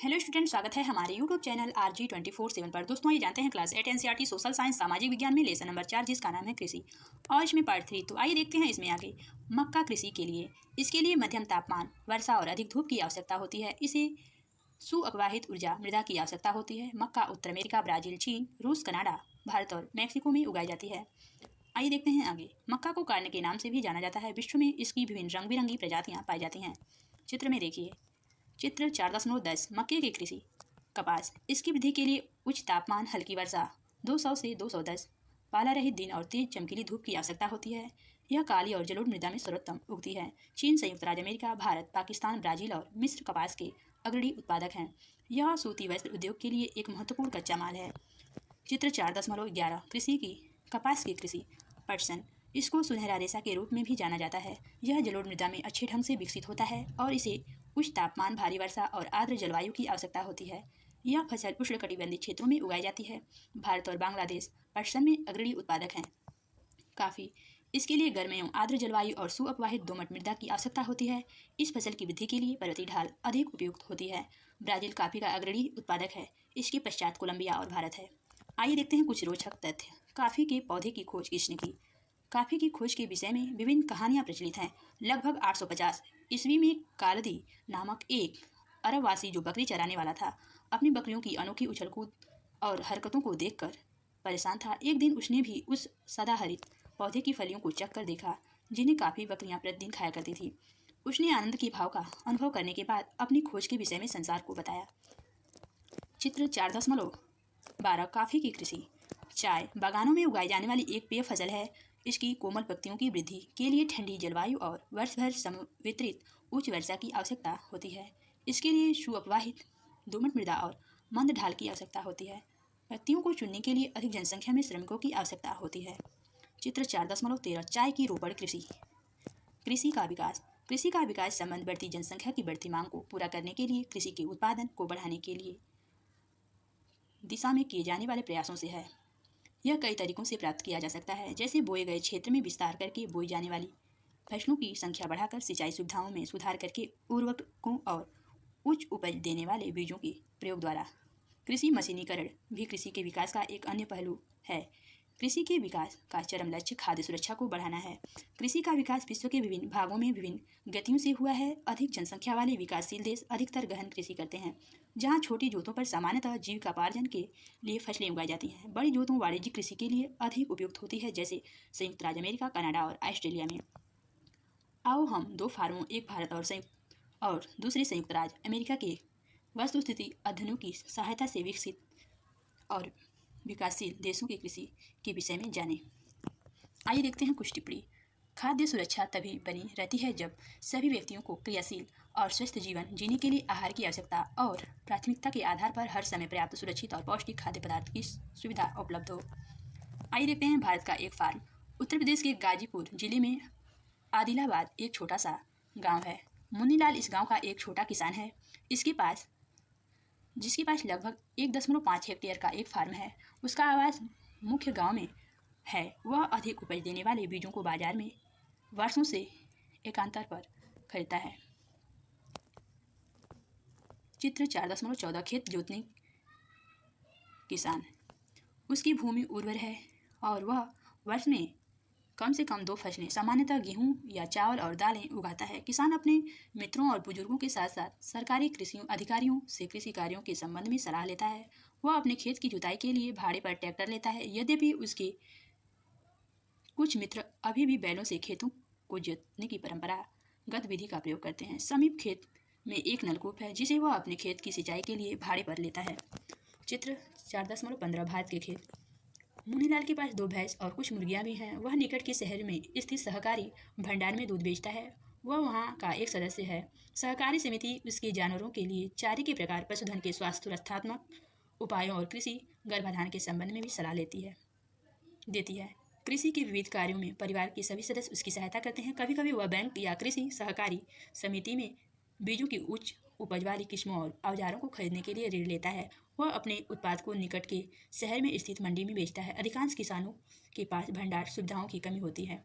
Hello student, स्वागत है हमारे यूट्यूब चैनल RG24/7 पर। दोस्तों, ये जानते हैं क्लास 8 NCERT सोशल साइंस सामाजिक विज्ञान में लेसन नंबर 4 जिसका नाम है कृषि और इसमें पार्ट 3। तो आइए देखते हैं इसमें आगे। मक्का कृषि के लिए, इसके लिए मध्यम तापमान, वर्षा और अधिक धूप की आवश्यकता होती है। इसे सुअपवाहित ऊर्जा मृदा की आवश्यकता होती है। मक्का उत्तर अमेरिका, ब्राजील, चीन, रूस, कनाडा, भारत और मैक्सिको में उगाई जाती है। आइए देखते हैं आगे। मक्का को कार्न के नाम से भी जाना जाता है। विश्व में इसकी विभिन्न रंग बिरंगी प्रजातियाँ पाई जाती हैं। चित्र में देखिए, चित्र 4.10 मक्के की कृषि। कपास, इसकी वृद्धि के लिए उच्च तापमान, हल्की वर्षा, 200 से 210, पाला रहित दिन और तेज चमकीली धूप की आवश्यकता होती है। यह काली और जलोढ़ मृदा में सर्वोत्तम उगती है। चीन, संयुक्त राज्य अमेरिका, भारत, पाकिस्तान, ब्राजील और मिस्र कपास के अग्रणी उत्पादक हैं। यह सूती वस्त्र उद्योग के लिए एक महत्वपूर्ण कच्चा माल है। चित्र 4.11 कृषि की कपास की कृषि। पटसन, इसको सुनहरा रेशा के रूप में भी जाना जाता है। यह जलोढ़ मृदा में अच्छे ढंग से विकसित होता है और इसे उच्च तापमान, भारी वर्षा और आर्द्र जलवायु की आवश्यकता होती है। यह फसल उष्णकटिबंधीय क्षेत्रों में उगाई जाती है। भारत और बांग्लादेश पटसन में अग्रणी उत्पादक हैं। काफ़ी, इसके लिए गर्म एवं आर्द्र जलवायु और सुअपवाहित दोमट मृदा की आवश्यकता होती है। इस फसल की वृद्धि के लिए पर्वतीय ढाल अधिक उपयुक्त होती है। ब्राजील कॉफ़ी का अग्रणी उत्पादक है। इसके पश्चात कोलंबिया और भारत है। आइए देखते हैं कुछ रोचक तथ्य। कॉफ़ी के पौधे की खोज किसने की? कॉफ़ी की खोज के विषय में विभिन्न कहानियाँ प्रचलित हैं। लगभग 850 ईस्वी में कालदी नामक एक अरबवासी, जो बकरी चराने वाला था, अपनी बकरियों की अनोखी उछलकूद और हरकतों को देखकर परेशान था। एक दिन उसने भी उस सदाहरित पौधे की फलियों को चखकर देखा, जिन्हें काफ़ी बकरियां प्रतिदिन खाया करती थी। उसने आनंद की भाव का अनुभव करने के बाद अपनी खोज के विषय में संसार को बताया। चित्र 4.12 कॉफ़ी की कृषि। चाय बागानों में उगाई जाने वाली एक पेय फसल है। इसकी कोमल पत्तियों की वृद्धि के लिए ठंडी जलवायु और वर्ष भर संवितरित उच्च वर्षा की आवश्यकता होती है। इसके लिए सुअपवाहित दोमट मृदा और मंद ढाल की आवश्यकता होती है। पत्तियों को चुनने के लिए अधिक जनसंख्या में श्रमिकों की आवश्यकता होती है। चित्र 4.13 चाय की रोपण कृषि। कृषि का विकास। कृषि का विकास संबंध बढ़ती जनसंख्या की बढ़ती मांग को पूरा करने के लिए कृषि के उत्पादन को बढ़ाने के लिए दिशा में किए जाने वाले प्रयासों से है। यह कई तरीकों से प्राप्त किया जा सकता है, जैसे बोए गए क्षेत्र में विस्तार करके बोई जाने वाली फसलों की संख्या बढ़ाकर, सिंचाई सुविधाओं में सुधार करके, उर्वरकों और उच्च उपज देने वाले बीजों के प्रयोग द्वारा। कृषि मशीनीकरण भी कृषि के विकास का एक अन्य पहलू है। कृषि के विकास का चरम लक्ष्य खाद्य सुरक्षा को बढ़ाना है। कृषि का विकास विश्व के विभिन्न भागों में विभिन्न गतियों से हुआ है। अधिक जनसंख्या वाले विकासशील देश अधिकतर गहन कृषि करते हैं, जहाँ छोटी जोतों पर सामान्यतः जीविकोपार्जन के लिए फसलें उगाई जाती हैं। बड़ी जोतों वाणिज्यिक कृषि के लिए अधिक उपयुक्त होती है, जैसे संयुक्त राज्य अमेरिका, कनाडा और ऑस्ट्रेलिया में। आओ हम दो फार्मों, एक भारत और दूसरे संयुक्त राज्य अमेरिका के वस्तुस्थिति अध्ययनों की सहायता से विकसित और विकासशील देशों की कृषि के विषय में जानें। आइए देखते हैं कुछ टिप्पणी। खाद्य सुरक्षा तभी बनी रहती है जब सभी व्यक्तियों को क्रियाशील और स्वस्थ जीवन जीने के लिए आहार की आवश्यकता और प्राथमिकता के आधार पर हर समय पर्याप्त, सुरक्षित और पौष्टिक खाद्य पदार्थ की सुविधा उपलब्ध हो। आइए देखते हैं भारत का एक फार्म। उत्तर प्रदेश के गाजीपुर जिले में आदिलाबाद एक छोटा सा गाँव है। मुन्नीलाल इस गाँव का एक छोटा किसान है। जिसके पास लगभग 1.5 हेक्टेयर का एक फार्म है। उसका आवास मुख्य गांव में है। वह अधिक उपज देने वाले बीजों को बाजार में वर्षों से एकांतर पर खरीदता है। चित्र 4.14 खेत जोतने किसान। उसकी भूमि उर्वर है और वह वर्ष में कम से कम 2 फसलें, सामान्यतः गेहूं या चावल और दालें उगाता है। किसान अपने मित्रों और बुजुर्गों के साथ साथ सरकारी कृषि अधिकारियों से कृषि कार्यों के संबंध में सलाह लेता है। वह अपने खेत की जुताई के लिए भाड़े पर ट्रैक्टर लेता है। यद्यपि उसके कुछ मित्र अभी भी बैलों से खेतों को जोतने की परंपरागत विधि का प्रयोग करते हैं। समीप खेत में एक नलकूप है, जिसे वह अपने खेत की सिंचाई के लिए भाड़े पर लेता है। चित्र 4.15 भारत के खेत। मुन्नीलाल के पास 2 भैंस और कुछ मुर्गियां भी हैं। वह निकट के शहर में स्थित सहकारी भंडार में दूध बेचता है। वह वहां का एक सदस्य है। सहकारी समिति उसके जानवरों के लिए चारे के प्रकार, पशुधन के स्वास्थ्य सुरक्षात्मक उपायों और कृषि गर्भाधान के संबंध में भी सलाह देती है। कृषि के विविध कार्यों में परिवार के सभी सदस्य उसकी सहायता करते हैं। कभी कभी वह बैंक या कृषि सहकारी समिति में बीजों की उच्च उपज वाली किस्मों और औजारों को खरीदने के लिए ऋण लेता है। वह अपने उत्पाद को निकट के शहर में स्थित मंडी में बेचता है। अधिकांश किसानों के पास भंडार सुविधाओं की कमी होती है,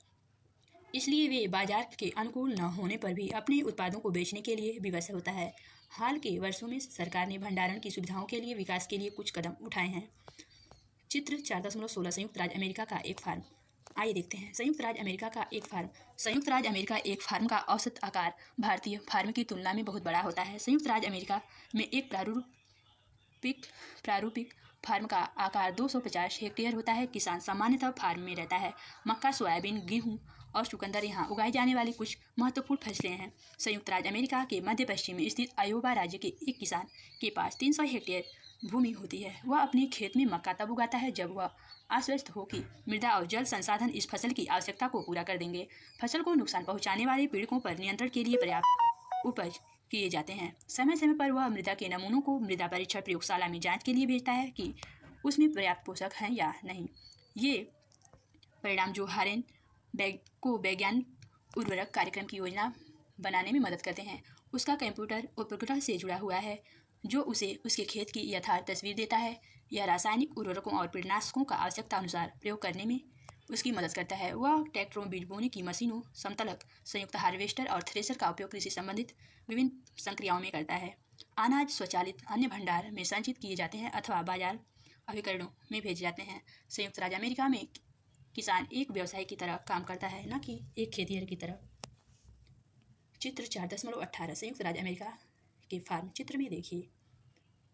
इसलिए वे बाजार के अनुकूल न होने पर भी अपने उत्पादों को बेचने के लिए विवश होता है। हाल के वर्षों में सरकार ने भंडारण की सुविधाओं के लिए विकास के लिए कुछ कदम उठाए हैं। चित्र 4.16 संयुक्त राज्य अमेरिका का एक फार्म। आइए देखते हैं संयुक्त राज्य अमेरिका का एक फार्म। संयुक्त राज्य अमेरिका एक फार्म का औसत आकार भारतीय फार्म की तुलना में बहुत बड़ा होता है। संयुक्त राज्य अमेरिका में एक प्रारूपिक फार्म का आकार 250 हेक्टेयर होता है। किसान सामान्यतः फार्म में रहता है। मक्का, सोयाबीन, गेहूं और चुकंदर यहाँ उगाई जाने वाली कुछ महत्वपूर्ण फसलें हैं। संयुक्त राज्य अमेरिका के मध्य पश्चिम में स्थित अयोवा राज्य के एक किसान के पास 300 हेक्टेयर भूमि होती है। वह अपने खेत में मक्का तब उगाता है जब वह आश्वस्त हो कि मृदा और जल संसाधन इस फसल की आवश्यकता को पूरा कर देंगे। फसल को नुकसान पहुंचाने वाले पीड़कों पर नियंत्रण के लिए पर्याप्त उपज किए जाते हैं। समय समय पर वह मृदा के नमूनों को मृदा परीक्षण प्रयोगशाला में जांच के लिए भेजता है कि उसमें पर्याप्त पोषक हैं या नहीं। ये परिणाम जो हारेन को वैज्ञानिक उर्वरक कार्यक्रम की योजना बनाने में मदद करते हैं। उसका कंप्यूटर उपग्रह से जुड़ा हुआ है जो उसे उसके खेत की यथार्थ तस्वीर देता है। यह रासायनिक उर्वरकों और कीटनाशकों का आवश्यकता अनुसार प्रयोग करने में उसकी मदद करता है। वह ट्रैक्टरों, बीज बोने की मशीनों, समतलक, संयुक्त हार्वेस्टर और थ्रेशर का उपयोग कृषि संबंधित विभिन्न संक्रियाओं में करता है। अनाज स्वचालित अन्य भंडार में संचित किए जाते हैं अथवा बाजार अभिकरणों में भेजे जाते हैं। संयुक्त राज्य अमेरिका में किसान एक व्यवसाय की तरह काम करता है, न कि एक खेतिहर की तरह। चित्र 4.18 संयुक्त राज्य अमेरिका के फार्म चित्र में देखिए।